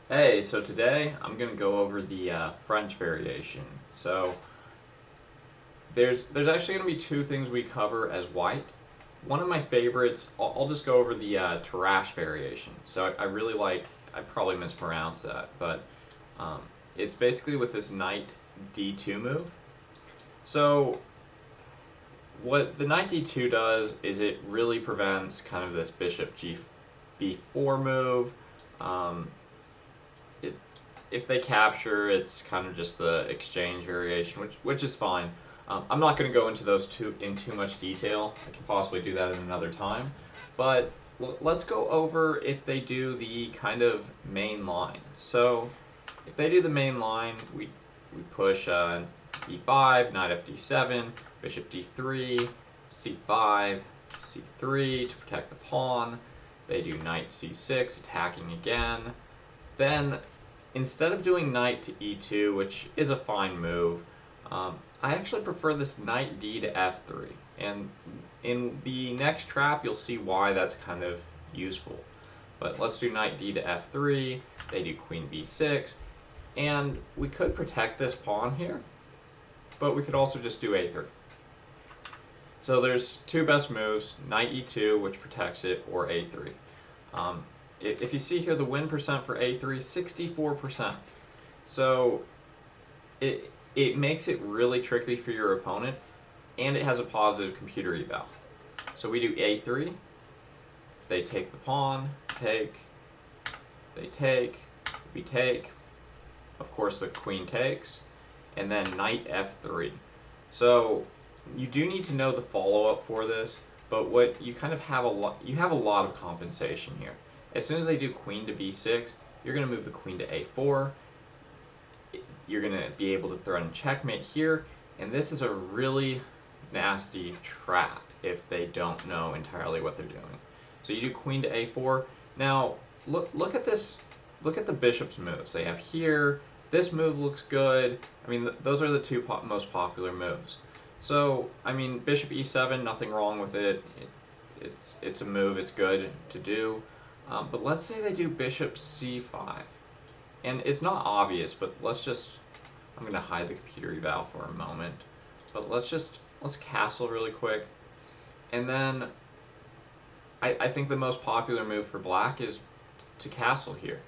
Hey, so today I'm gonna go over the French variation. So there's actually gonna be two things we cover as white. One of my favorites, I'll just go over the Tarrasch variation. So I really like, I probably mispronounced that, but um, it's basically with this knight d2 move. So what the knight d2 does is it really prevents kind of this bishop b4 move. Um, it if they capture, it's kind of just the exchange variation, which is fine. I'm not going to go into those two in too much detail. I can possibly do that in another time, but let's go over if they do the kind of main line. So if they do the main line, we push e5, knight fd7, bishop d3, c5, c3 to protect the pawn. They do knight c6, attacking again. Then, instead of doing knight to e2, which is a fine move, I actually prefer this knight d to f3. And in the next trap, you'll see why that's kind of useful. But let's do knight d to f3, they do queen b6, and we could protect this pawn here, but we could also just do a3. So there's two best moves, knight e2, which protects it, or a3. Um, if you see here, the win percent for a3, 64%. So it makes it really tricky for your opponent, and it has a positive computer eval. So we do a3, they take the pawn, take, they take, we take, of course the queen takes, and then knight f3. So you do need to know the follow-up for this, but what you kind of have you have a lot of compensation here. As soon as they do queen to b6, you're going to move the queen to a4. You're going to be able to threaten checkmate here, and this is a really nasty trap if they don't know entirely what they're doing. So you do queen to a4. Now, look at this. Look at the bishop's moves they have here. This move looks good. I mean, those are the two most popular moves. So, I mean, bishop e7, nothing wrong with it. It's a move, it's good to do. But let's say they do bishop c5. And it's not obvious, but I'm going to hide the computer eval for a moment. But let's castle really quick. And then I think the most popular move for black is to castle here.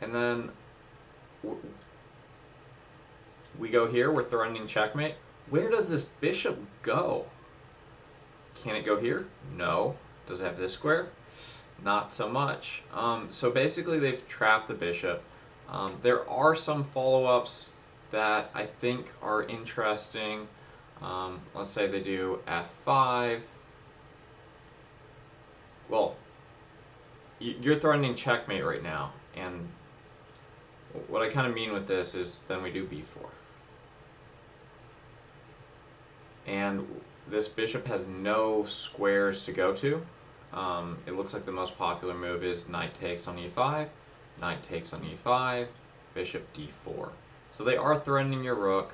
And then we go here, we're threatening checkmate. Where does this bishop go? Can it go here? No. Does it have this square? Not so much. So basically they've trapped the bishop. There are some follow-ups that I think are interesting. Let's say they do f5. Well, you're threatening checkmate right now, and what I kind of mean with this is then we do b4. And this bishop has no squares to go to. It looks like the most popular move is knight takes on e5, knight takes on e5, bishop d4. So they are threatening your rook,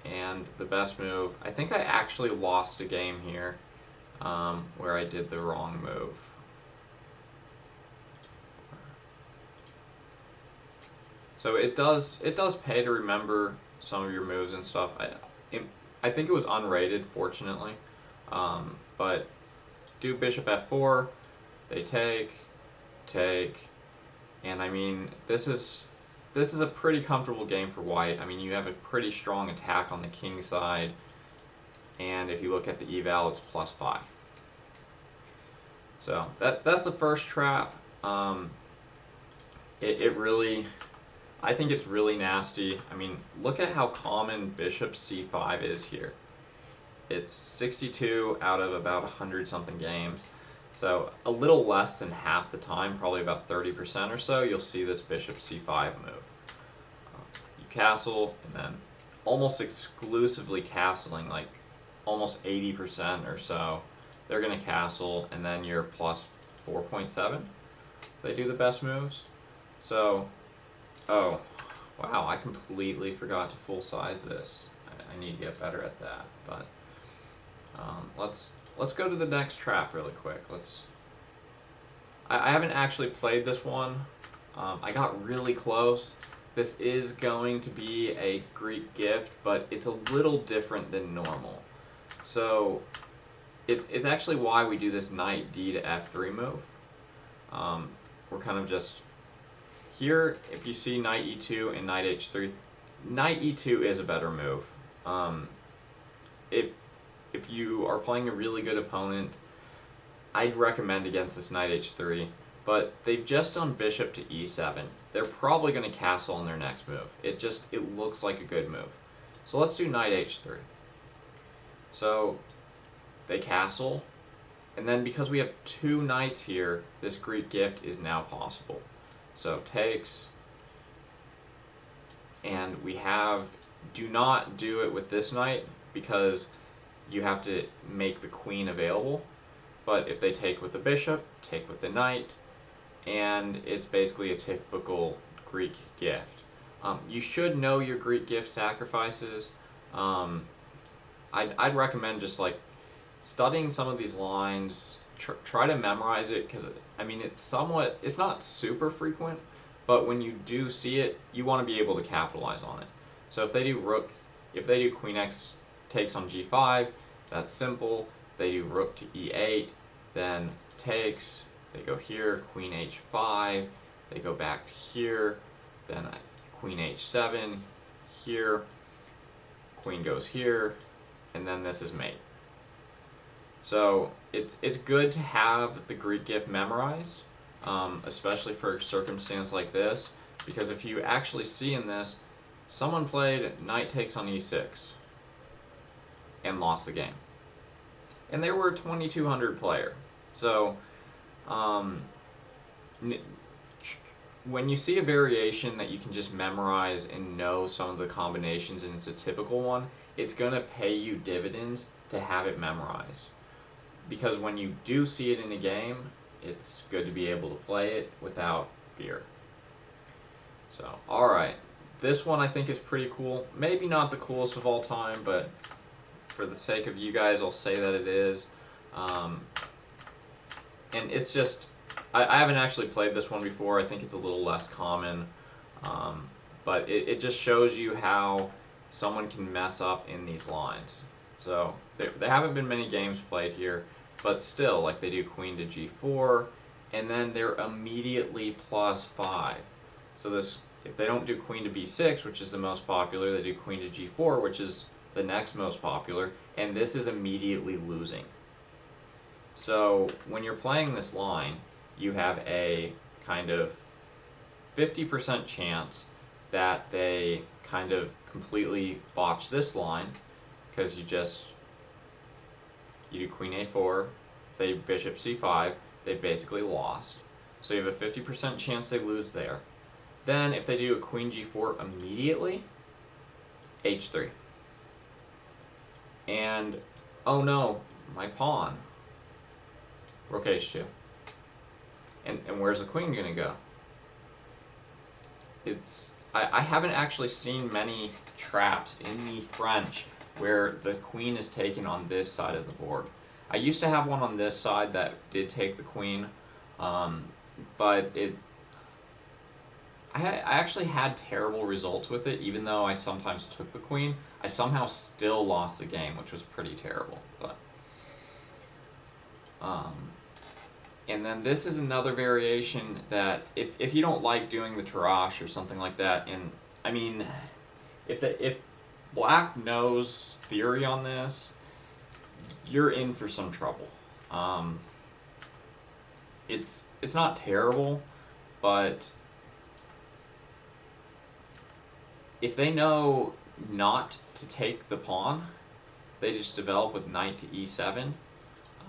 and the best move, I think I actually lost a game here where I did the wrong move. So it does pay to remember some of your moves and stuff. I think it was unrated, fortunately, but do bishop f4, they take, and I mean this is a pretty comfortable game for white. I mean, you have a pretty strong attack on the king side, and if you look at the eval, it's +5. So that's the first trap. It really, I think it's really nasty. I mean, look at how common bishop c5 is here. It's 62 out of about 100 something games. So a little less than half the time, probably about 30% or so, you'll see this bishop c5 move. You castle, and then almost exclusively castling, like almost 80% or so, they're going to castle, and then you're plus 4.7. They do the best moves. So, oh, wow, I completely forgot to full size this. I need to get better at that, but let's go to the next trap really quick. I haven't actually played this one, I got really close. This is going to be a Greek gift, but it's a little different than normal. So it's actually why we do this knight d to f3 move. We're kind of just here. If you see knight e2 and knight h3, knight e2 is a better move. If you are playing a really good opponent, I'd recommend against this knight h3. But they've just done bishop to e7. They're probably going to castle on their next move. It looks like a good move. So let's do knight h3. So they castle, and then because we have two knights here, this Greek gift is now possible. So takes, and we have, do not do it with this knight because you have to make the queen available. But if they take with the bishop, take with the knight, and it's basically a typical Greek gift. You should know your Greek gift sacrifices. I'd recommend just like studying some of these lines. Try to memorize it because I mean it's not super frequent, but when you do see it, you want to be able to capitalize on it. So if they do queen x takes on g5, that's simple. If they do rook to e8, then takes. They go here, queen h5, they go back to here, then queen h7, here, queen goes here, and then this is mate. So it's good to have the Greek gift memorized, especially for a circumstance like this, because if you actually see in this, someone played knight takes on e6 and lost the game. And they were a 2200 player. So when you see a variation that you can just memorize and know some of the combinations and it's a typical one, it's going to pay you dividends to have it memorized. Because when you do see it in a game, it's good to be able to play it without fear. So, alright. This one I think is pretty cool. Maybe not the coolest of all time, but for the sake of you guys, I'll say that it is. And it's just, I haven't actually played this one before. I think it's a little less common. But it just shows you how someone can mess up in these lines. So there haven't been many games played here, but still, like they do queen to g4, and then they're immediately +5. So this, if they don't do queen to b6, which is the most popular, they do queen to g4, which is the next most popular, and this is immediately losing. So when you're playing this line, you have a kind of 50% chance that they kind of completely botch this line, because you do queen a4, if they bishop c5, they basically lost. So you have a 50% chance they lose there. Then if they do a queen g4 immediately, h3. And, oh no, my pawn. Rook h2. And where's the queen going to go? I haven't actually seen many traps in the French where the queen is taken on this side of the board. I used to have one on this side that did take the queen, but I actually had terrible results with it. Even though I sometimes took the queen, I somehow still lost the game, which was pretty terrible. But and then this is another variation that if you don't like doing the Tarrasch or something like that, and I mean, if Black knows theory on this, you're in for some trouble. It's not terrible, but if they know not to take the pawn, they just develop with knight to e7.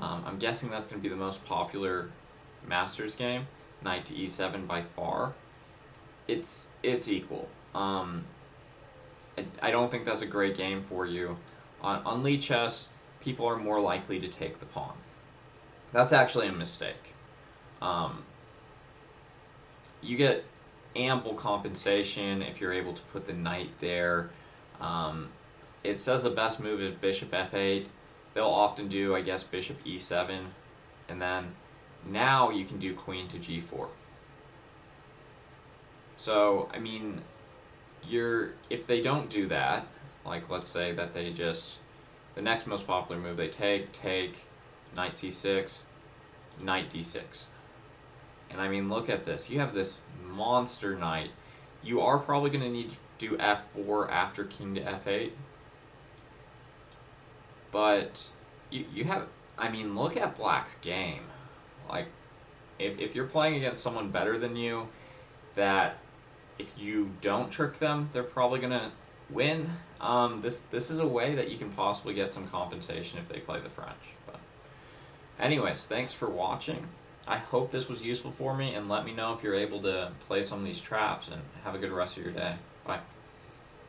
I'm guessing that's going to be the most popular Masters game, knight to e7 by far. It's equal. I don't think that's a great game for you. On lead chess, people are more likely to take the pawn. That's actually a mistake. You get ample compensation if you're able to put the knight there. It says the best move is bishop f8. They'll often do, I guess, bishop e7, and then now you can do queen to g4. So, I mean, if they don't do that, like let's say that they just, the next most popular move they take, knight c6, knight d6. And I mean, look at this. You have this monster knight. You are probably going to need to do f4 after king to f8. But you have, I mean, look at Black's game. Like, if you're playing against someone better than you, that if you don't trick them, they're probably going to win. This is a way that you can possibly get some compensation if they play the French. But anyways, thanks for watching. I hope this was useful for me, and let me know if you're able to play some of these traps, and have a good rest of your day. Bye.